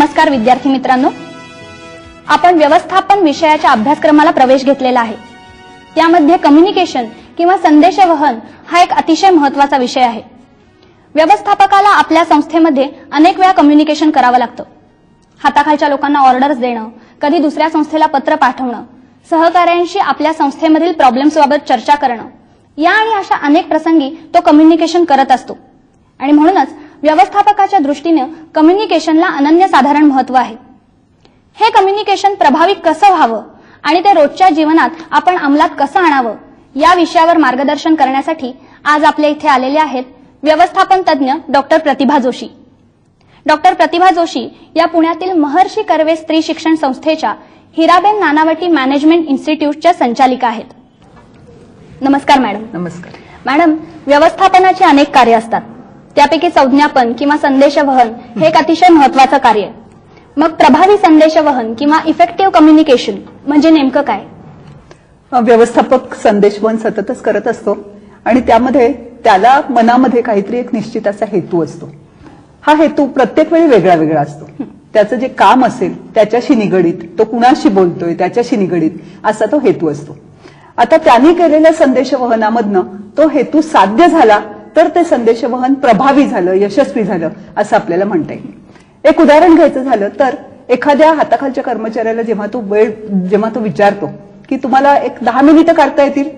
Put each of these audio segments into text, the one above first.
नमस्कार विद्यार्थी मित्रांनो, आपण व्यवस्थापन विषयाच्या अभ्यासक्रमाला प्रवेश घेतलेला आहे. त्यामध्ये कम्युनिकेशन किंवा संदेशवहन हा एक अतिशय महत्त्वाचा विषय आहे. व्यवस्थापकाला आपल्या संस्थेमध्ये अनेक वेळा कम्युनिकेशन करावं लागतं. हाताखालच्या लोकांना ऑर्डर्स देणं, कधी दुसऱ्या संस्थेला पत्र पाठवणं, सहकाऱ्यांशी आपल्या संस्थेमधील प्रॉब्लेम्सबाबत चर्चा करणं, या आणि अशा अनेक प्रसंगी तो कम्युनिकेशन करत असतो. आणि म्हणूनच व्यवस्थापकाच्या दृष्टीने कम्युनिकेशनला अनन्यसाधारण महत्त्व आहे. हे कम्युनिकेशन प्रभावी कसं व्हावं आणि ते रोजच्या जीवनात आपण अंमलात कसं आणावं या विषयावर मार्गदर्शन करण्यासाठी आज आपल्या इथे आलेले आहेत व्यवस्थापन तज्ञ डॉक्टर प्रतिभा जोशी. डॉक्टर प्रतिभा जोशी या पुण्यातील महर्षी कर्वे स्त्री शिक्षण संस्थेच्या हिराबेन नानावटी मॅनेजमेंट इन्स्टिट्यूटच्या संचालिका आहेत. नमस्कार मॅडम. नमस्कार मॅडम, व्यवस्थापनाची अनेक कार्य असतात. त्यापैकी संज्ञापन किंवा संदेशवहन हे एक अतिशय महत्त्वाचं कार्य आहे. मग प्रभावी संदेशवहन किंवा इफेक्टिव्ह कम्युनिकेशन म्हणजे नेमकं काय? व्यवस्थापक संदेशवहन सततच करत असतो आणि त्यामध्ये त्याला मनामध्ये काहीतरी एक निश्चित असा हेतू असतो. हा हेतू प्रत्येक वेळी वेगळा वेगळा असतो. त्याचं जे काम असेल त्याच्याशी निगडीत, तो कुणाशी बोलतोय त्याच्याशी निगडीत असा तो हेतू असतो. आता त्यांनी केलेल्या संदेशवहनामधनं तो हेतू साध्य झाला तर ते संदेशवहन प्रभावी झालं, यशस्वी झालं असं आपल्याला म्हणता येईल. एक उदाहरण घ्यायचं झालं तर एखाद्या हाताखालच्या कर्मचाऱ्याला जेव्हा तो विचारतो की तुम्हाला एक 10 मिनिटं काढता येतील,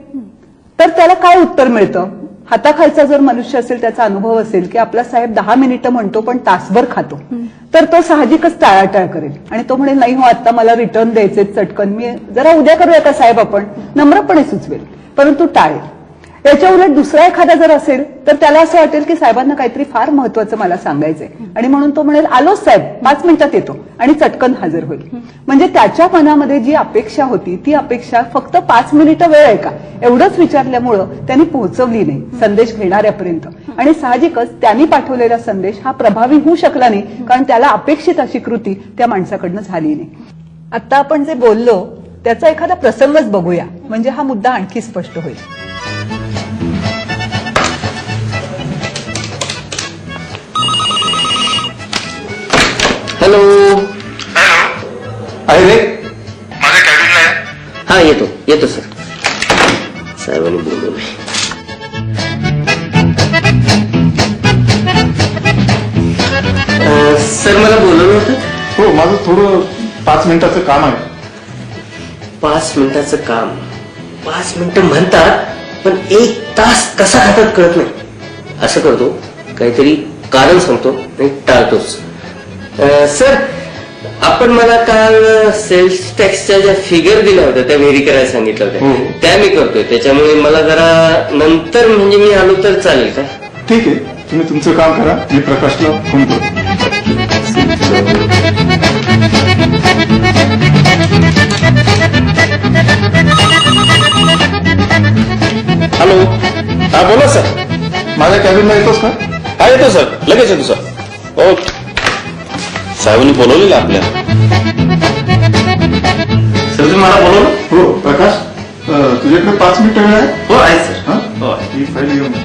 तर त्याला काय उत्तर मिळतं? हाताखालचा जर मनुष्य असेल, त्याचा अनुभव असेल की आपला साहेब 10 मिनिटं म्हणतो पण तासभर खातो, तर तो साहजिकच टाळाटाळ करेल आणि तो म्हणेल नाही हो, आता मला रिटर्न द्यायचे चटकन, मी जरा उद्या करूया का साहेब, आपण नम्रपणे सुचवेल, परंतु टाळेल. याच्या उलट दुसरा एखादा जर असेल तर त्याला असं वाटेल की साहेबांना काहीतरी फार महत्वाचं मला सांगायचंय आणि म्हणून तो म्हणेल आलोच साहेब, 5 मिनिटात येतो आणि चटकन हजर होईल. म्हणजे त्याच्या मनामध्ये जी अपेक्षा होती ती अपेक्षा फक्त 5 मिनिटं वेळ आहे का एवढंच विचारल्यामुळं त्यांनी पोहोचवली नाही संदेश घेणाऱ्यापर्यंत. आणि साहजिकच त्यांनी पाठवलेला संदेश हा प्रभावी होऊ शकला नाही, कारण त्याला अपेक्षित अशी कृती त्या माणसाकडनं झाली नाही. आता आपण जे बोललो त्याचा एखादा प्रसंगच बघूया, म्हणजे हा मुद्दा आणखी स्पष्ट होईल. हॅलो. आहे रे, माझ्या कॅबिनला आहे. हा, येतो सर. साहेबांनी बोलवलंय. सर मला बोलवलं होतं. हो, माझं थोडं 5 मिनिटाचं काम आहे. 5 मिनिटाचं काम? 5 मिनिटं म्हणतात पण 1 तास कसा खातात कळत नाही. असं करतो, काहीतरी कारण सांगतो आणि टाळतोच. सर, आपण मला काल सेल्स टॅक्सच्या ज्या फिगर दिल्या होत्या त्या व्हेरी करायला सांगितल्या होत्या, त्या मी करतोय. त्याच्यामुळे मला जरा नंतर म्हणजे मी आलो तर चालेल का? ठीक आहे, तुम्ही तुमचं काम करा, मी प्रकाशला फोन करतो. हॅलो. हा, बोला सर. माझ्या कॅबिनला येतोस का? हा, येतो सर, लगेच येतो सर. ओके. साहेबांनी बोलवलेलं आपल्याला. सर, तुम्ही मला बोलवलं? हो प्रकाश, तुझ्याकडे 5 मिनिटं वेळ आहे? हो, आहे सर. हा? हो. ही फाईल घेऊन ये.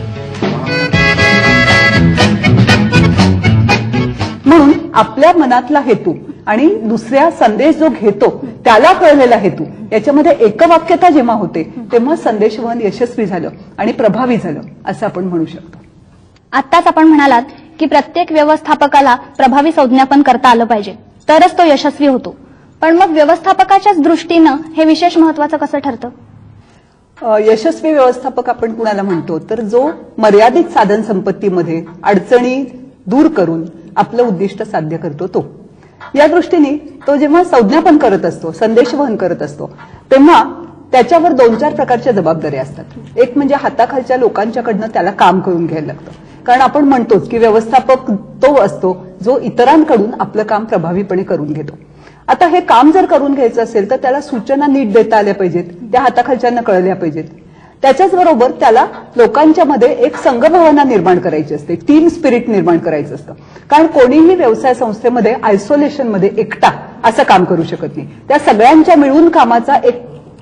म्हणून आपल्या मनातला हेतू आणि दुसऱ्या संदेश जो घेतो त्याला कळलेला हेतू याच्यामध्ये एकवाक्यता जेव्हा होते तेव्हा संदेशवहन यशस्वी झालं आणि प्रभावी झालं असं आपण म्हणू शकतो. आत्ताच आपण म्हणालात की प्रत्येक व्यवस्थापकाला प्रभावी संज्ञापन करता आलं पाहिजे, तरच तो यशस्वी होतो. पण मग व्यवस्थापकाच्याच दृष्टीनं हे विशेष महत्वाचं कसं ठरतं? यशस्वी व्यवस्थापक आपण कुणाला म्हणतो तर जो मर्यादित साधन संपत्तीमध्ये अडचणी दूर करून आपलं उद्दिष्ट साध्य करतो तो. या दृष्टीने तो जेव्हा संज्ञापन करत असतो, संदेशवहन करत असतो, तेव्हा त्याच्यावर 2-4 प्रकारच्या जबाबदाऱ्या असतात. एक म्हणजे हाताखालच्या लोकांच्याकडनं त्याला काम करून घ्यायला लागतं, कारण आपण म्हणतोच की व्यवस्थापक तो असतो जो इतरांकडून आपलं काम प्रभावीपणे करून घेतो. आता हे काम जर करून घ्यायचं असेल तर त्याला सूचना नीट देता आल्या पाहिजेत, त्या हाताखालच्यांना कळल्या पाहिजेत. त्याच्याच बरोबर त्याला लोकांच्या मध्ये एक संघभावना निर्माण करायची असते, टीम स्पिरिट निर्माण करायचं असतं. कारण कोणीही व्यवसाय संस्थेमध्ये आयसोलेशनमध्ये एकटा असं काम करू शकत नाही. त्या सगळ्यांच्या मिळून कामाचा एक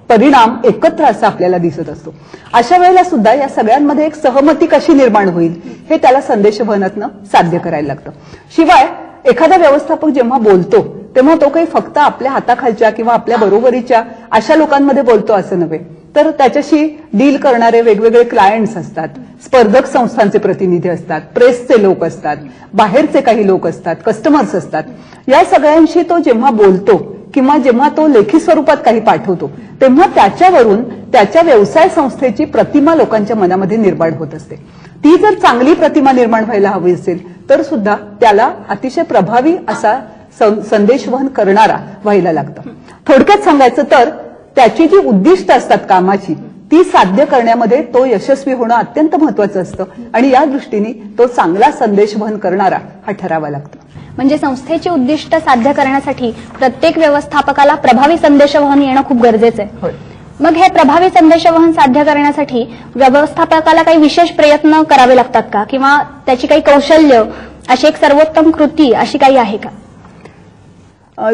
परिणाम एकत्र असा आपल्याला दिसत असतो. अशा वेळेला सुद्धा या सगळ्यांमध्ये एक सहमती कशी निर्माण होईल हे त्याला संदेशवहनातनं साध्य करायला लागतं. शिवाय एखादा व्यवस्थापक जेव्हा बोलतो तेव्हा तो काही फक्त आपल्या हाताखालच्या किंवा आपल्या बरोबरीच्या अशा लोकांमध्ये बोलतो असं नव्हे, तर त्याच्याशी डील करणारे वेगवेगळे क्लायंट्स असतात, स्पर्धक संस्थांचे प्रतिनिधी असतात, प्रेसचे लोक असतात, बाहेरचे काही लोक असतात, कस्टमर्स असतात. या सगळ्यांशी तो जेव्हा बोलतो किंवा जेव्हा तो लेखी स्वरूपात काही पाठवतो तेव्हा त्याच्यावरून त्याच्या व्यवसाय संस्थेची प्रतिमा लोकांच्या मनामध्ये निर्माण होत असते. ती जर चांगली प्रतिमा निर्माण व्हायला हवी असेल तर सुद्धा त्याला अतिशय प्रभावी असा संदेशवहन करणारा व्हायला लागतं. थोडक्यात सांगायचं तर त्याची जी उद्दिष्ट असतात कामाची ती साध्य करण्यामध्ये तो यशस्वी होणं अत्यंत महत्वाचं असतं आणि या दृष्टीने तो चांगला संदेशवहन करणारा हा ठरावा लागतो. म्हणजे संस्थेची उद्दिष्ट साध्य करण्यासाठी प्रत्येक व्यवस्थापकाला प्रभावी संदेशवहन येणं खूप गरजेचं आहे. होय. मग हे प्रभावी संदेशवहन साध्य करण्यासाठी व्यवस्थापकाला काही विशेष प्रयत्न करावे लागतात का, किंवा त्याची काही कौशल्य, अशी एक सर्वोत्तम कृती अशी काही आहे का?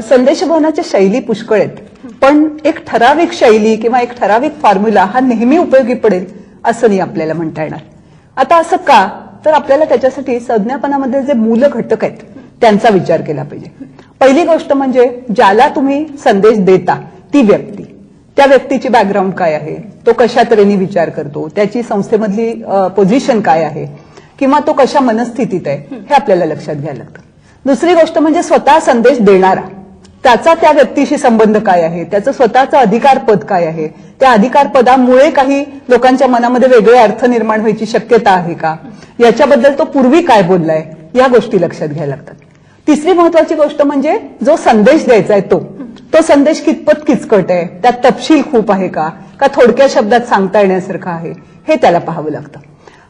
संदेशवहनाच्या शैली पुष्कळ आहेत, पण एक ठराविक शैली किंवा एक ठराविक फॉर्म्युला हा नेहमी उपयोगी पडेल असं नाही आपल्याला म्हणता येणार. आता असं का, तर आपल्याला त्याच्यासाठी संज्ञापनामध्ये जे मूल घटक आहेत त्यांचा विचार केला पाहिजे. पहिली गोष्ट म्हणजे ज्याला तुम्ही संदेश देता ती व्यक्ती, त्या व्यक्तीची बॅकग्राऊंड काय आहे, तो कशा तऱ्हेने विचार करतो, त्याची संस्थेमधली पोझिशन काय आहे किंवा तो कशा मनस्थितीत आहे हे आपल्याला लक्षात घ्यायला लागतं. दुसरी गोष्ट म्हणजे स्वतः संदेश देणारा, त्याचा त्या व्यक्तीशी संबंध काय आहे, त्याचं स्वतःचं अधिकार पद काय आहे, त्या अधिकार पदामुळे काही लोकांच्या मनामध्ये वेगळे अर्थ निर्माण व्हायची शक्यता आहे का, याच्याबद्दल तो पूर्वी काय बोललाय, या गोष्टी लक्षात घ्यायला लागतात. तिसरी महत्वाची गोष्ट म्हणजे जो संदेश द्यायचा आहे तो संदेश कितपत किचकट आहे, त्यात तपशील खूप आहे का थोडक्या शब्दात सांगता येण्यासारखं आहे, हे त्याला पाहावं लागतं.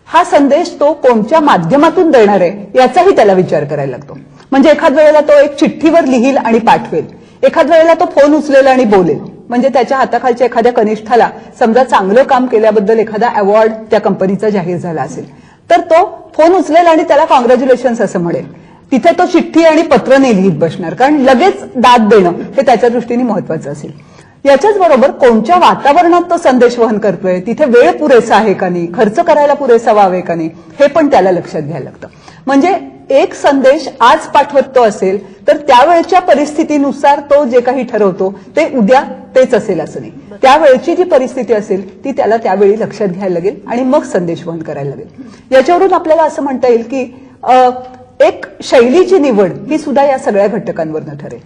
हा संदेश तो कोणत्या माध्यमातून देणार आहे याचाही त्याला विचार करायला लागतो. म्हणजे एखाद वेळेला तो एक चिठ्ठीवर लिहील आणि पाठवेल, एखाद वेळेला तो फोन उचलेल आणि बोलेल. म्हणजे त्याच्या हाताखालच्या एखाद्या कनिष्ठाला समजा चांगलं काम केल्याबद्दल एखादा अवॉर्ड त्या कंपनीचा जाहीर झाला असेल तर तो फोन उचलेल आणि त्याला कॉंग्रॅच्युलेशन्स असं म्हणेल. तिथे तो चिठ्ठी आणि पत्र नाही लिहित बसणार, कारण लगेच दाद देणं हे त्याच्या दृष्टीने महत्वाचं असेल. याच्याच बरोबर कोणत्या वातावरणात तो संदेश वहन करतोय, तिथे वेळ पुरेसा आहे का नाही, खर्च करायला पुरेसा व्हावे का नाही, हे पण त्याला लक्षात घ्यायला लागतं. म्हणजे एक संदेश आज पाठवत तो असेल तर त्यावेळच्या परिस्थितीनुसार तो जे काही ठरवतो ते उद्या तेच असेल असं नाही. त्यावेळची जी परिस्थिती असेल ती त्याला त्यावेळी लक्षात घ्यायला लागेल आणि मग संदेश वहन करायला लागेल. याच्यावरून आपल्याला असं म्हणता येईल की एक शैलीची निवड ही सुद्धा या सगळ्या घटकांवरनं ठरेल.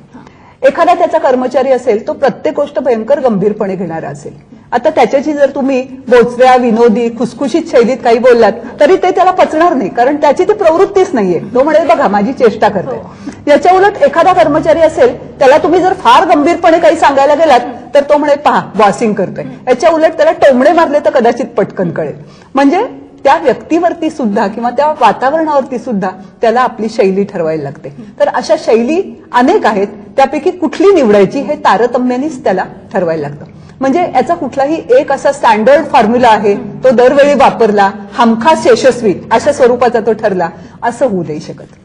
एखादा त्याचा कर्मचारी असेल तो प्रत्येक गोष्ट भयंकर गंभीरपणे घेणारा असेल. आता त्याच्याशी जर तुम्ही बोचऱ्या, विनोदी, खुसखुशीत शैलीत काही बोललात तरी ते त्याला पचणार नाही, कारण त्याची ती प्रवृत्तीच नाहीये. तो म्हणेल बघा माझी चेष्टा करते. याच्या उलट एखादा कर्मचारी असेल त्याला तुम्ही जर फार गंभीरपणे काही सांगायला गेलात तर तो म्हणेल पहा बॉसिंग करतोय. याच्या उलट त्याला टोमणे मारले तर कदाचित पटकन कळेल. म्हणजे त्या व्यक्तीवरती सुद्धा किंवा त्या वातावरणावरती सुद्धा त्याला आपली शैली ठरवायला लागते. तर अशा शैली अनेक आहेत, त्यापैकी कुठली निवडायची हे तारतम्यानेच त्याला ठरवायला लागतं. म्हणजे याचा कुठलाही एक असा स्टँडर्ड फॉर्म्युला आहे, तो दरवेळी वापरला हमखास यशस्वी अशा स्वरूपाचा तो ठरला असं होऊ नाही शकत.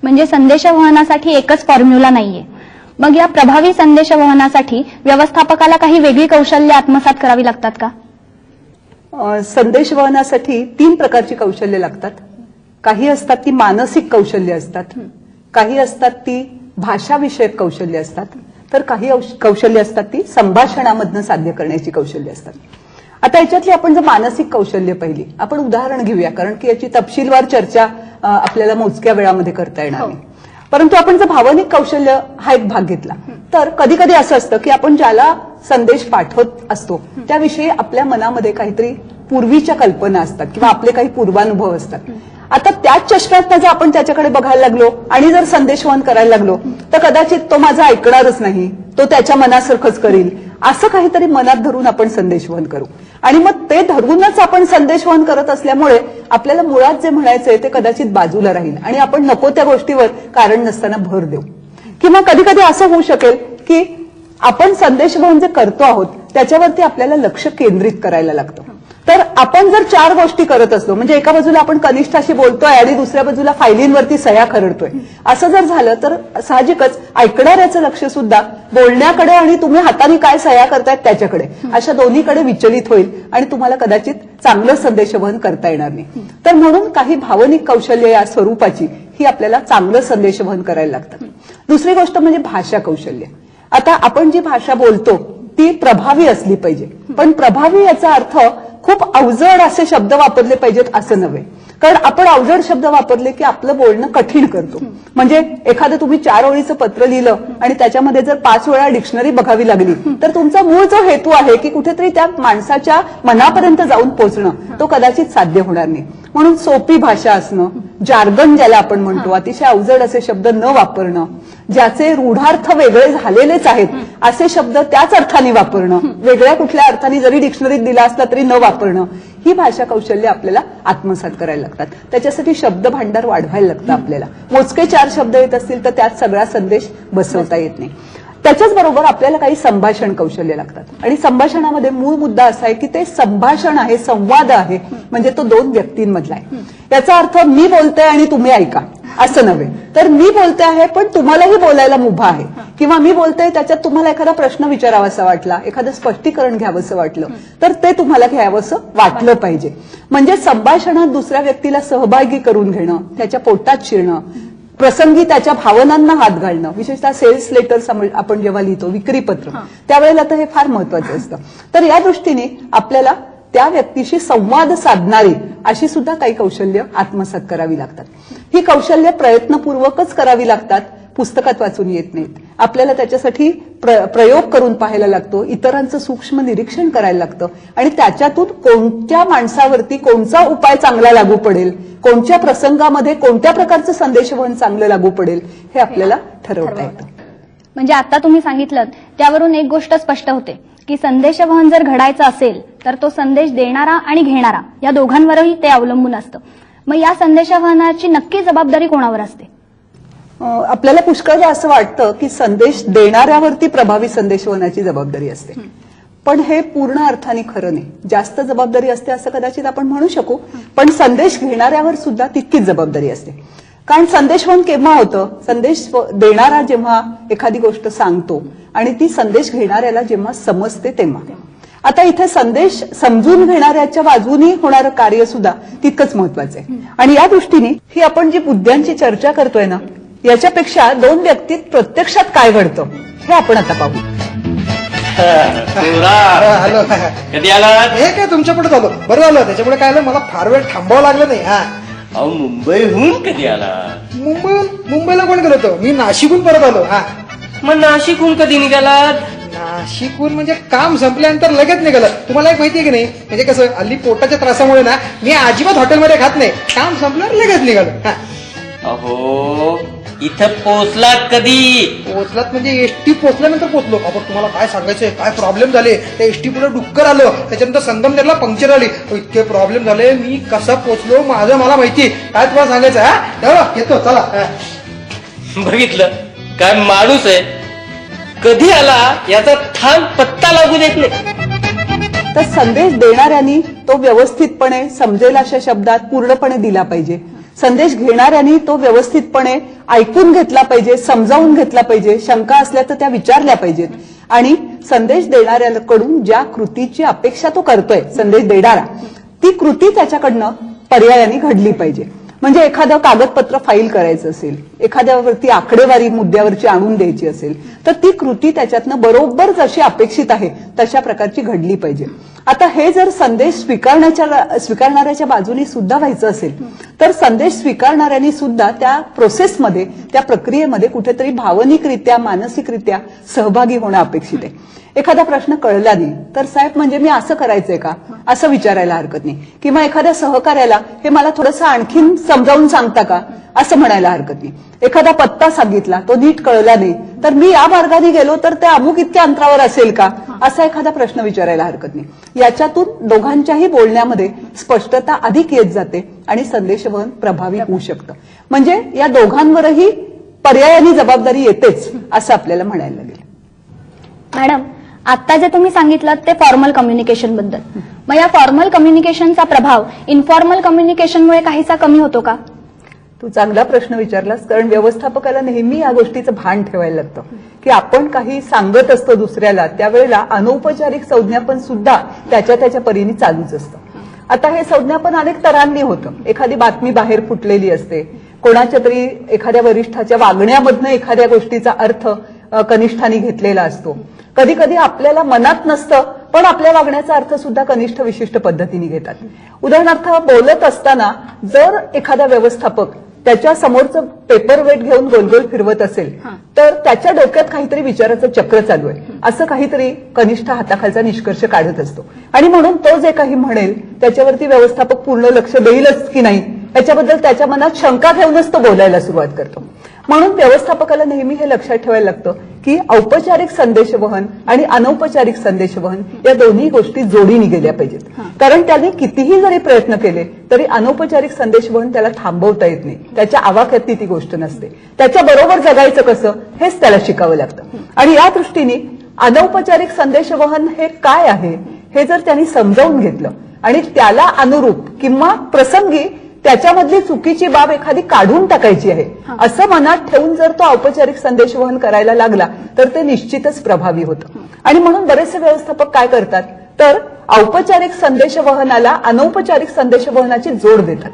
म्हणजे संदेशवहनासाठी एकच फॉर्म्युला नाहीये. मग या प्रभावी संदेशवहनासाठी व्यवस्थापकाला काही वेगळी कौशल्य आत्मसात करावी लागतात का? संदेशवहनासाठी 3 प्रकारची कौशल्य लागतात. काही असतात ती मानसिक कौशल्य असतात, काही असतात ती भाषाविषयक कौशल्य असतात, तर काही कौशल्य असतात ती संभाषणामधनं साध्य करण्याची कौशल्य असतात. आता याच्यातली आपण जर मानसिक कौशल्य पाहिली, आपण उदाहरण घेऊया, कारण की याची तपशीलवार चर्चा आपल्याला मोजक्या वेळामध्ये करता येणार नाही. परंतु आपण जर भावनिक कौशल्य हा एक भाग घेतला तर कधी कधी असं असतं की आपण ज्याला संदेश पाठवत असतो त्याविषयी आपल्या मनामध्ये काहीतरी पूर्वीच्या कल्पना असतात किंवा आपले काही पूर्वानुभव असतात. आता त्याच चष्म्यात जर आपण त्याच्याकडे बघायला लागलो आणि जर संदेशवहन करायला लागलो तर कदाचित तो माझा ऐकणारच नाही, तो त्याच्या मनासारखंच करील, असं काहीतरी मनात धरून आपण संदेशवहन करू. आणि मग ते धरूनच आपण संदेशवहन करत असल्यामुळे आपल्याला मुळात जे म्हणायचंय ते कदाचित बाजूला राहील आणि आपण नको त्या गोष्टीवर कारण नसताना भर देऊ. किंवा कधी कधी असं होऊ शकेल की आपण संदेशवहन जे करतो आहोत त्याच्यावरती आपल्याला लक्ष केंद्रित करायला लागतं. तर आपण जर 4 गोष्टी करत असलो, म्हणजे एका बाजूला आपण कनिष्ठाशी बोलतोय आणि दुसऱ्या बाजूला फायलींवरती सह्या खरडतोय, असं जर झालं तर साहजिकच ऐकणाऱ्याचं लक्ष सुद्धा बोलण्याकडे आणि तुम्ही हाताने काय सह्या करतायत त्याच्याकडे, अशा दोन्हीकडे विचलित होईल आणि तुम्हाला कदाचित चांगलं संदेशवहन करता येणार नाही. तर म्हणून काही भावनिक कौशल्य या स्वरूपाची ही आपल्याला चांगलं संदेशवहन करायला लागतं. दुसरी गोष्ट म्हणजे भाषा कौशल्य. आता आपण जी भाषा बोलतो ती प्रभावी असली पाहिजे, पण प्रभावी याचा अर्थ खूप अवजड असे शब्द वापरले पाहिजेत असं नव्हे. कारण आपण अवजड शब्द वापरले की आपलं बोलणं कठीण करतो. म्हणजे एखादं तुम्ही 4 ओळीचं पत्र लिहिलं आणि त्याच्यामध्ये जर 5 वेळा डिक्शनरी बघावी लागली तर तुमचा मूळ जो हेतू आहे की कुठेतरी त्या माणसाच्या मनापर्यंत जाऊन पोहोचणं तो कदाचित साध्य होणार नाही. म्हणून सोपी भाषा असणं, जार्गन ज्याला आपण म्हणतो, अतिशय अवजड असे शब्द न वापरणं, ज्याचे रूढार्थ वेगळे झालेलेच आहेत असे शब्द त्याच अर्थाने वापरणं, वेगळ्या कुठल्या अर्थाने जरी डिक्शनरीत दिला असला तरी न वापरणं, ही भाषा कौशल्य आपल्याला आत्मसात करायला लागतात. त्याच्यासाठी शब्द भांडार वाढवायला लागतं आपल्याला. मोजके 4 शब्द येत असतील तर त्यात सगळा संदेश बसवता येत नाही. त्याच्याच बरोबर आपल्याला काही संभाषण कौशल्य लागतात. आणि संभाषणामध्ये मूळ मुद्दा असा आहे की ते संभाषण आहे, संवाद आहे, म्हणजे तो 2 व्यक्तींमधला आहे. याचा अर्थ मी बोलते आणि तुम्ही ऐका असं नव्हे, तर मी बोलते आहे पण तुम्हालाही बोलायला मुभा आहे, किंवा मी बोलते त्याच्यात तुम्हाला एखादा प्रश्न विचारावासा वाटला, एखादं स्पष्टीकरण घ्यावंसं वाटलं तर ते तुम्हाला घ्यावंसं वाटलं पाहिजे. म्हणजे संभाषणात दुसऱ्या व्यक्तीला सहभागी करून घेणं, त्याच्या पोटात शिरणं, प्रसंगी त्याच्या भावनांना हात घालणं, विशेषतः सेल्स लेटर आपण जेव्हा लिहितो, विक्रीपत्र, त्यावेळेला तर हे फार महत्वाचं असतं. तर या दृष्टीने आपल्याला त्या व्यक्तीशी संवाद साधणारी अशी सुद्धा काही कौशल्य आत्मसात करावी लागतात. ही कौशल्य प्रयत्नपूर्वकच करावी लागतात, पुस्तकात वाचून येत नाहीत. आपल्याला त्याच्यासाठी प्रयोग करून पाहायला लागतो, इतरांचं सूक्ष्म निरीक्षण करायला लागतं आणि त्याच्यातून कोणत्या माणसावरती कोणता उपाय चांगला लागू पडेल, कोणत्या प्रसंगामध्ये कोणत्या प्रकारचं संदेशवहन चांगलं लागू पडेल हे आपल्याला ठरवता येतं. म्हणजे आता तुम्ही सांगितलं त्यावरून एक गोष्ट स्पष्ट होते की संदेशवहन जर घडायचं असेल तर तो संदेश देणारा आणि घेणारा या दोघांवरही ते अवलंबून असतं. मग या संदेशवहनाची नक्की जबाबदारी कोणावर असते? आपल्याला पुष्कळदा असं वाटतं की संदेश देणाऱ्यावरती प्रभावी संदेशवहनाची जबाबदारी असते, पण हे पूर्ण अर्थाने खरं नाही. जास्त जबाबदारी असते असं कदाचित आपण म्हणू शकू, पण संदेश घेणाऱ्यावर सुद्धा तितकीच जबाबदारी असते. कारण संदेशवहन केव्हा होतं? संदेश देणारा जेव्हा एखादी गोष्ट सांगतो आणि ती संदेश घेणाऱ्याला जेव्हा समजते तेव्हा. आता इथे संदेश समजून घेणाऱ्याच्या बाजूनी होणारं कार्य सुद्धा तितकंच महत्वाचं आहे. आणि या दृष्टीने ही आपण जी मुद्द्यांची चर्चा करतोय ना, याच्यापेक्षा 2 व्यक्तीत प्रत्यक्षात काय घडतं हे आपण आता पाहू. हॅलो, कधी आला? हे काय तुमच्या पुढे झालो, बरं झालं. त्याच्यापुढे काय आलं, मला फार वेळ थांबावं लागलं नाही. हा, अहो मुंबईहून कधी आला? मुंबईला कोण गेलो होतो मी, नाशिकहून परत आलो. हा, मग नाशिकहून कधी निघालात? नाशिकहून म्हणजे काम संपल्यानंतर लगेच निघालं. तुम्हाला एक माहितीये की नाही, म्हणजे कसं हल्ली पोटाच्या त्रासामुळे ना मी अजिबात हॉटेलमध्ये खात नाही, काम संपल्यावर लगेच निघालो. हा, अहो इथं पोचलात कधी? पोहोचलात म्हणजे एसटी पोहोचल्यानंतर पोहोचलो. आपण तुम्हाला काय सांगायचंय, काय प्रॉब्लेम झाले, त्या एसटी पुढे डुक्कर आलं, त्याच्यानंतर संगमनेरला पंक्चर आली, इतके प्रॉब्लेम झाले. मी कसा पोहोचलो माझं मला माहिती, काय तुम्हाला सांगायचं. हा, येतो, चला. बघितलं काय माणूस आहे, कधी आला याचा ठाम पत्ता लागू देत नाही. तर संदेश देणाऱ्यांनी तो व्यवस्थितपणे समजेल अशा शब्दात पूर्णपणे दिला पाहिजे. संदेश घेणाऱ्यांनी तो व्यवस्थितपणे ऐकून घेतला पाहिजे, समजावून घेतला पाहिजे, शंका असल्या तर त्या विचारल्या पाहिजेत. आणि संदेश देणाऱ्याकडून ज्या कृतीची अपेक्षा तो करतोय संदेश देणारा, ती कृती त्याच्याकडनं पर्यायाने घडली पाहिजे. म्हणजे एखादं कागदपत्र फाईल करायचं असेल, एखाद्यावरती आकडेवारी मुद्द्यावरची आणून द्यायची असेल तर ती कृती त्याच्यातनं बरोबर जशी अपेक्षित आहे तशा प्रकारची घडली पाहिजे. आता हे जर संदेश स्वीकारणाऱ्याच्या बाजूने सुद्धा व्हायचं असेल तर संदेश स्वीकारणाऱ्यांनी सुद्धा त्या प्रोसेसमध्ये, त्या प्रक्रियेमध्ये कुठेतरी भावनिकरित्या, मानसिकरित्या सहभागी होणं अपेक्षित आहे. एखादा प्रश्न कळला नाही तर साहेब म्हणजे मी असं करायचंय का असं विचारायला हरकत नाही, किंवा एखाद्या सहकार्याला हे मला थोडंसं आणखीन समजावून सांगता का असं म्हणायला हरकत नाही. एखादा पत्ता सांगितला तो नीट कळला नाही तर मी या मार्गाने गेलो तर ते अमुक इतक्या अंतरावर असेल का असा एखादा प्रश्न विचारायला हरकत नाही. याच्यातून दोघांच्याही बोलण्यामध्ये स्पष्टता अधिक येत जाते आणि संदेशवहन प्रभावी होऊ शकतं. म्हणजे या दोघांवरही पर्यायाने जबाबदारी येतेच असं आपल्याला म्हणायला लागेल. मॅडम, आता जे तुम्ही सांगितलं ते फॉर्मल कम्युनिकेशन बद्दल, मग या फॉर्मल कम्युनिकेशनचा प्रभाव इन्फॉर्मल कम्युनिकेशनमुळे काहीसा कमी होतो का? तू चांगला प्रश्न विचारलास, कारण व्यवस्थापकाला नेहमी या गोष्टीचं भान ठेवायला लागतं की आपण काही सांगत असतो दुसऱ्याला त्यावेळेला अनौपचारिक संज्ञापन सुद्धा त्याच्या परीने चालूच असतं. आता हे संज्ञापन अनेक तऱ्हांनी होतं. एखादी बातमी बाहेर फुटलेली असते, कोणाच्या तरी एखाद्या वरिष्ठाच्या वागण्यामधनं एखाद्या गोष्टीचा अर्थ कनिष्ठांनी घेतलेला असतो. कधी कधी आपल्याला मनात नसतं, पण आपल्या वागण्याचा अर्थ सुद्धा कनिष्ठ विशिष्ट पद्धतीने घेतात. उदाहरणार्थ, बोलत असताना जर एखादा व्यवस्थापक त्याच्या समोरचं पेपर वेट घेऊन गोलगोल फिरवत असेल तर त्याच्या डोक्यात काहीतरी विचाराचं चक्र चालू आहे असं काहीतरी कनिष्ठ हाताखालचा निष्कर्ष काढत असतो. आणि म्हणून तो जे काही म्हणेल त्याच्यावरती व्यवस्थापक पूर्ण लक्ष देईलच की नाही याच्याबद्दल त्याच्या मनात शंका ठेवूनच तो बोलायला सुरुवात करतो. म्हणून व्यवस्थापकाला नेहमी हे लक्षात ठेवायला लागतं की औपचारिक संदेशवहन आणि अनौपचारिक संदेशवहन या दोन्ही गोष्टी जोडीने गेल्या पाहिजेत. कारण त्याने कितीही जरी प्रयत्न केले तरी अनौपचारिक संदेशवहन त्याला थांबवता येत नाही. त्याच्या आवाक्यातली ती गोष्ट नसते. त्याच्या बरोबर जगायचं कसं हेच त्याला शिकावं लागतं. आणि या दृष्टीने अनौपचारिक संदेशवहन हे काय आहे हे जर त्यांनी समजावून घेतलं आणि त्याला अनुरूप किंवा प्रसंगी त्याच्यामधली चुकीची बाब एखादी काढून टाकायची आहे असं मनात ठेवून जर तो औपचारिक संदेशवहन करायला लागला तर ते निश्चितच प्रभावी होतं. आणि म्हणून बरेचसे व्यवस्थापक काय करतात तर औपचारिक संदेशवहनाला अनौपचारिक संदेशवहनाची जोड देतात.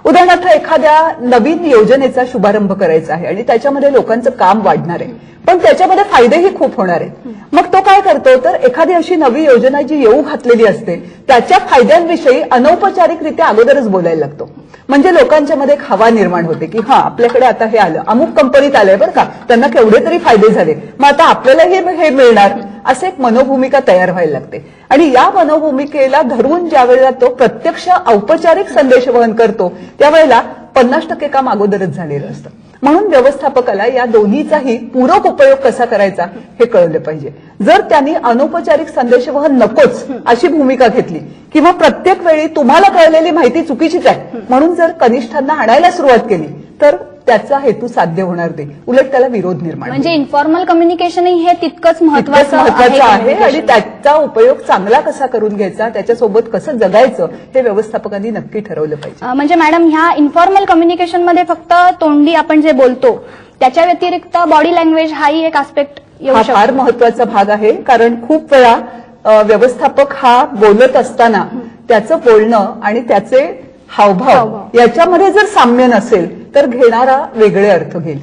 उदाहरणार्थ, एखाद्या नवीन योजनेचा शुभारंभ करायचा आहे आणि त्याच्यामध्ये लोकांचं काम वाढणार आहे, पण त्याच्यामध्ये फायदेही खूप होणार आहेत. मग तो काय करतो तर एखादी अशी नवी योजना जी येऊ घातलेली असते त्याच्या फायद्यांविषयी अनौपचारिकरित्या अगोदरच बोलायला लागतो. म्हणजे लोकांच्या मध्ये एक हवा निर्माण होते की हा आपल्याकडे आता हे आलं, अमुक कंपनीत आलंय बरं का, त्यांना केवढे तरी फायदे झाले, मग आता आपल्यालाही हे मिळणार, असं एक मनोभूमिका तयार व्हायला लागते. आणि या मनोभूमिकेला धरून ज्या वेळेला तो प्रत्यक्ष औपचारिक संदेशवहन करतो त्यावेळेला 50% काम अगोदरच झालेलं असतं. म्हणून व्यवस्थापकाला या दोन्हीचाही पूरक उपयोग कसा करायचा हे कळलं पाहिजे. जर त्यांनी अनौपचारिक संदेशवहन नकोच अशी भूमिका घेतली किंवा प्रत्येक वेळी तुम्हाला कळलेली माहिती चुकीचीच आहे म्हणून जर कनिष्ठांना हाणायला सुरुवात केली तर त्याचा हेतू साध्य होणार नाही, उलट त्याला विरोध निर्माण. म्हणजे इन्फॉर्मल कम्युनिकेशनही हे तितकंच महत्वाचं आहे आणि त्याचा उपयोग चांगला कसा करून घ्यायचा, त्याच्यासोबत कसं जगायचं हे व्यवस्थापकांनी नक्की ठरवलं पाहिजे. म्हणजे मॅडम, ह्या इन्फॉर्मल कम्युनिकेशनमध्ये फक्त तोंडी आपण जे बोलतो त्याच्या व्यतिरिक्त बॉडी लँग्वेज हाही एक आस्पेक्ट येऊ हा शकतो. फार महत्वाचा भाग आहे. कारण खूप वेळा व्यवस्थापक हा बोलत असताना त्याचं बोलणं आणि त्याचे हावभाव याच्यामध्ये जर साम्य नसेल तर घेणारा वेगळे अर्थ घेईल.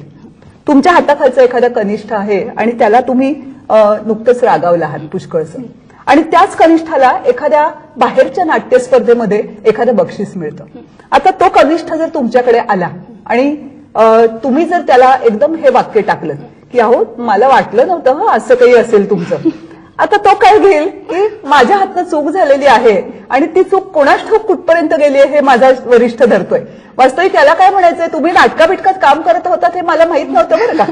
तुमच्या हाताखालचा एखादा कनिष्ठ आहे आणि त्याला तुम्ही नुकतंच रागावला आहात पुष्कळसं, आणि त्याच कनिष्ठाला एखाद्या बाहेरच्या नाट्य स्पर्धेमध्ये एखादं बक्षीस मिळतं. आता तो कनिष्ठ जर तुमच्याकडे आला आणि तुम्ही जर त्याला एकदम हे वाक्य टाकलं की अहो मला वाटलं नव्हतं असं काही असेल तुमचं, आता तो काय घेईल की माझ्या हातनं चूक झालेली आहे आणि ती चूक कोणाच ठाऊक कुठपर्यंत गेली आहे हे माझा वरिष्ठ धरतोय. वास्तविक त्याला काय म्हणायचंय, तुम्ही नाटकाबिटकात काम करत होता हे मला माहित नव्हतं बरं का.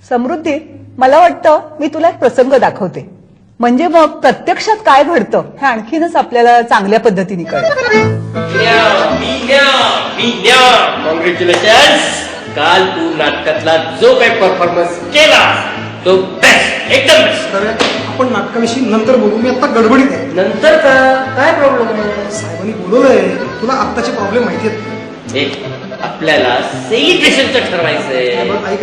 समृद्धी, मला वाटतं मी तुला एक प्रसंग दाखवते, म्हणजे मग प्रत्यक्षात काय घडतं हे आणखीनच आपल्याला चांगल्या पद्धतीने कळेल. कॉंग्रॅच्युलेशन्स. काल तू नाटकातला जो काही परफॉर्मन्स केला तो बेस्ट, एकदम बेस्ट. तर आपण नाटकाविषयी नंतर बोलू, मी आता गडबडीत आहे. नंतर का काय प्रॉब्लेम आहे? साहेबांनी बोलवलंय, तुला आत्ताचे प्रॉब्लेम माहिती आहेत. आपल्याला सेलिब्रेशनचं ठरवायचंय. ऐक,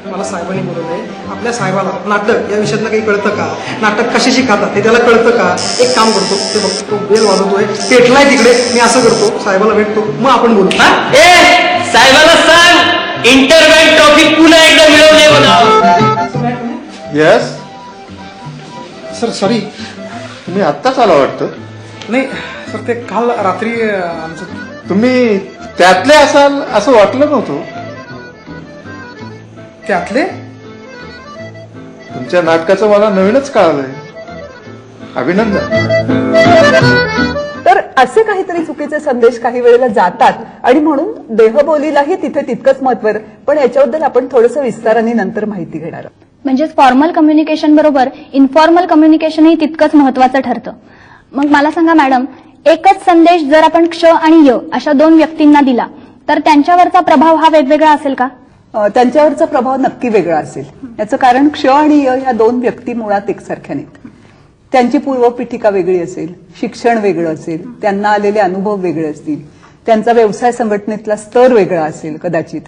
मला साहेबांनी बोलवलंय. आपल्या साहेबाला नाटक या विषयातलं काही कळतं का, नाटक कशाशी खातात हे त्याला कळतं का. एक काम करतो, ते बघ तो बेल वाजवतोय, पेटलाय तिकडे, मी असं करतो साहेबाला भेटतो, मग आपण बोलू. साहेबाला सांग इंटरव्हॅन ट्रॉफी पुन्हा एकदा मिळवणे म्हणा. Yes, sir sorry. तुम्ही आत्ताच आला वाटतं. नाही सर, ते काल रात्री आमचं. तुम्ही त्यातले असाल असं वाटलं नव्हतं. त्यातले? तुमच्या नाटकाचं मला नवीनच कळालंय. अभिनंदन. तर असे काहीतरी चुकीचे संदेश काही वेळेला जातात आणि म्हणून देहबोलीलाही तिथे तितकंच महत्व आहे. पण याच्याबद्दल आपण थोडंसं विस्ताराने नंतर माहिती घेणार आहोत. म्हणजेच फॉर्मल कम्युनिकेशन बरोबर इन्फॉर्मल कम्युनिकेशनही तितकंच महत्वाचं ठरतं. मग मला सांगा मॅडम, एकच संदेश जर आपण क्ष आणि य अशा दोन व्यक्तींना दिला तर त्यांच्यावरचा प्रभाव हा वेगवेगळा असेल का? त्यांच्यावरचा प्रभाव नक्की वेगळा असेल. याचं कारण क्ष आणि य ह्या दोन व्यक्ती मुळात एकसारख्या नाहीत. त्यांची पूर्वपीठिका वेगळी असेल, शिक्षण वेगळं असेल, त्यांना आलेले अनुभव वेगळे असतील, त्यांचा व्यवसाय संघटनेतला स्तर वेगळा असेल कदाचित,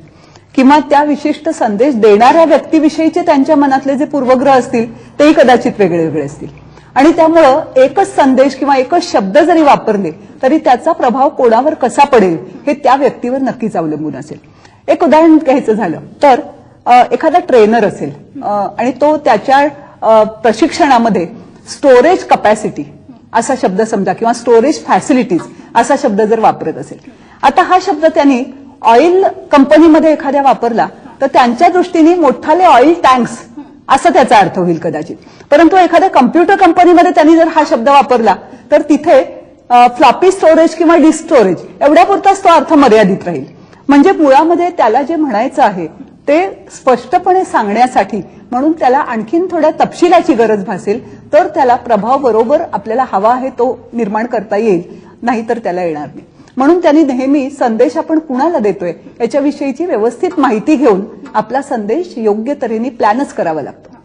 किंवा त्या विशिष्ट संदेश देणाऱ्या व्यक्तीविषयीचे त्यांच्या मनातले जे पूर्वग्रह असतील तेही कदाचित वेगळे वेगळे असतील. आणि त्यामुळं एकच संदेश किंवा एकच शब्द जरी वापरले तरी त्याचा प्रभाव कोणावर कसा पडेल हे त्या व्यक्तीवर नक्कीच अवलंबून असेल. एक उदाहरण घ्यायचं झालं तर एखादा ट्रेनर असेल आणि तो त्याच्या प्रशिक्षणामध्ये स्टोरेज कपॅसिटी असा शब्द समजा किंवा स्टोरेज फॅसिलिटीज असा शब्द जर वापरत असेल, आता हा शब्द त्यांनी ऑइल कंपनीमध्ये एखाद्या वापरला तर त्यांच्या दृष्टीने मोठाले ऑइल टँक्स असा त्याचा अर्थ होईल कदाचित. परंतु एखाद्या कम्प्युटर कंपनीमध्ये त्यांनी जर हा शब्द वापरला तर तिथे फ्लॉपी स्टोरेज किंवा डिस्क स्टोरेज एवढ्यापुरताच तो अर्थ मर्यादित राहील. म्हणजे मुळामध्ये त्याला जे म्हणायचं आहे ते स्पष्टपणे सांगण्यासाठी म्हणून त्याला आणखीन थोड्या तपशिलाची गरज भासेल तर त्याला प्रभाव बरोबर आपल्याला हवा आहे तो निर्माण करता येईल, नाहीतर त्याला येणार नाही. म्हणून त्यांनी नेहमी संदेश आपण कुणाला देतोय याच्याविषयीची व्यवस्थित माहिती घेऊन आपला संदेश योग्य तऱ्हेने प्लॅनच करावा लागतो.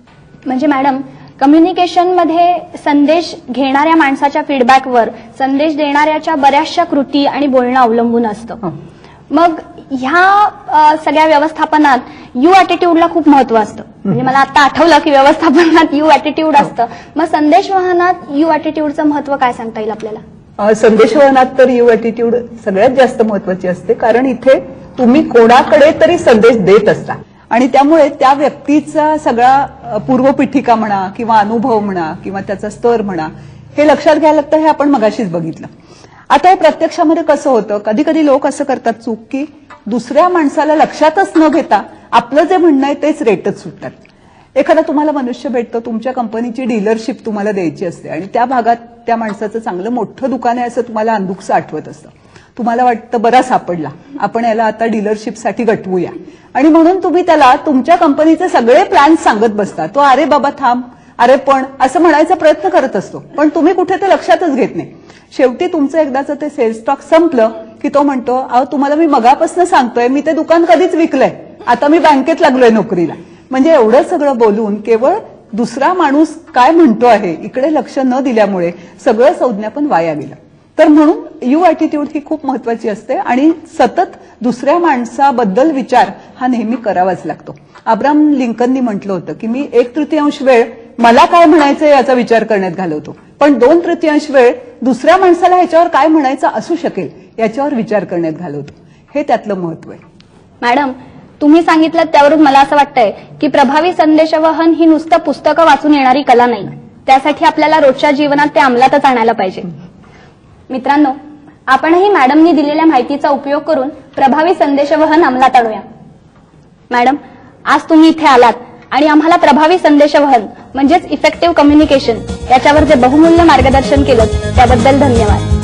म्हणजे मॅडम, कम्युनिकेशनमध्ये संदेश घेणाऱ्या माणसाच्या फीडबॅकवर संदेश देणाऱ्याच्या बऱ्याचशा कृती आणि बोलणं अवलंबून असतं. मग ह्या सगळ्या व्यवस्थापनात यू ॲटिट्यूडला खूप महत्व असतं. म्हणजे मला आता आठवलं की व्यवस्थापनात यू ॲटिट्यूड असतं. मग संदेशवहनात यू ॲटिट्यूडचं महत्व काय सांगता येईल आपल्याला? संदेशवहनात तर यू ॲटिट्यूड सगळ्यात जास्त महत्वाची असते, कारण इथे तुम्ही कोणाकडे तरी संदेश देत असता आणि त्यामुळे त्या व्यक्तीचा सगळा पूर्वपीठिका म्हणा किंवा अनुभव म्हणा किंवा त्याचा स्तर म्हणा हे लक्षात घ्यायला लागतं. हे आपण मगाशीच बघितलं. आता हे प्रत्यक्षामध्ये कसं होतं, कधी कधी लोक असं करतात चूक की दुसऱ्या माणसाला लक्षातच न घेता आपलं जे म्हणणं आहे तेच रेटच सुटतात. एखादा तुम्हाला मनुष्य भेटतो, तुमच्या कंपनीची डीलरशिप तुम्हाला द्यायची असते आणि त्या भागात त्या माणसाचं चांगलं मोठं दुकान आहे असं तुम्हाला अंधुकसं आठवत असतं. तुम्हाला वाटतं बरा सापडला, आपण याला आता डीलरशिपसाठी गटवूया आणि म्हणून तुम्ही त्याला तुमच्या कंपनीचे सगळे प्लॅन सांगत बसता. तो अरे बाबा थांब, अरे पण असं म्हणायचा प्रयत्न करत असतो, पण तुम्ही कुठे ते लक्षातच घेत नाही. शेवटी तुमचं एकदाचं ते सेल्स स्टॉक संपलं की तो म्हणतो अहो तुम्हाला मी मगापासून सांगतोय मी ते दुकान कधीच विकलंय, आता मी बँकेत लागलोय नोकरीला. म्हणजे एवढं सगळं बोलून केवळ दुसरा माणूस काय म्हणतो आहे इकडे लक्ष न दिल्यामुळे सगळं संज्ञापन वाया गेलं. तर म्हणून यू ॲटिट्यूड ही खूप महत्वाची असते आणि सतत दुसऱ्या माणसाबद्दल विचार हा नेहमी करावाच लागतो. अब्राहम लिंकननी म्हटलं होतं की मी 1/3 वेळ मला काय म्हणायचं याचा विचार करण्यात घालवतो, पण 2/3 वेळ दुसऱ्या माणसाला ह्याच्यावर काय म्हणायचं असू शकेल याच्यावर विचार करण्यात घालवतो. हे त्यातलं महत्व आहे. मॅडम, तुम्ही सांगितलं त्यावरून मला असं वाटतंय की प्रभावी संदेशवहन ही नुसतं पुस्तकं वाचून येणारी कला नाही, त्यासाठी आपल्याला रोजच्या जीवनात ते अंमलातच आणायला पाहिजे. मित्रांनो, आपणही मॅडमनी दिलेल्या माहितीचा उपयोग करून प्रभावी संदेशवहन अंमलात आणूया. मॅडम, आज तुम्ही इथे आलात आणि आम्हाला प्रभावी संदेशवहन म्हणजेच इफेक्टिव्ह कम्युनिकेशन याच्यावर जे बहुमूल्य मार्गदर्शन केलं त्याबद्दल धन्यवाद.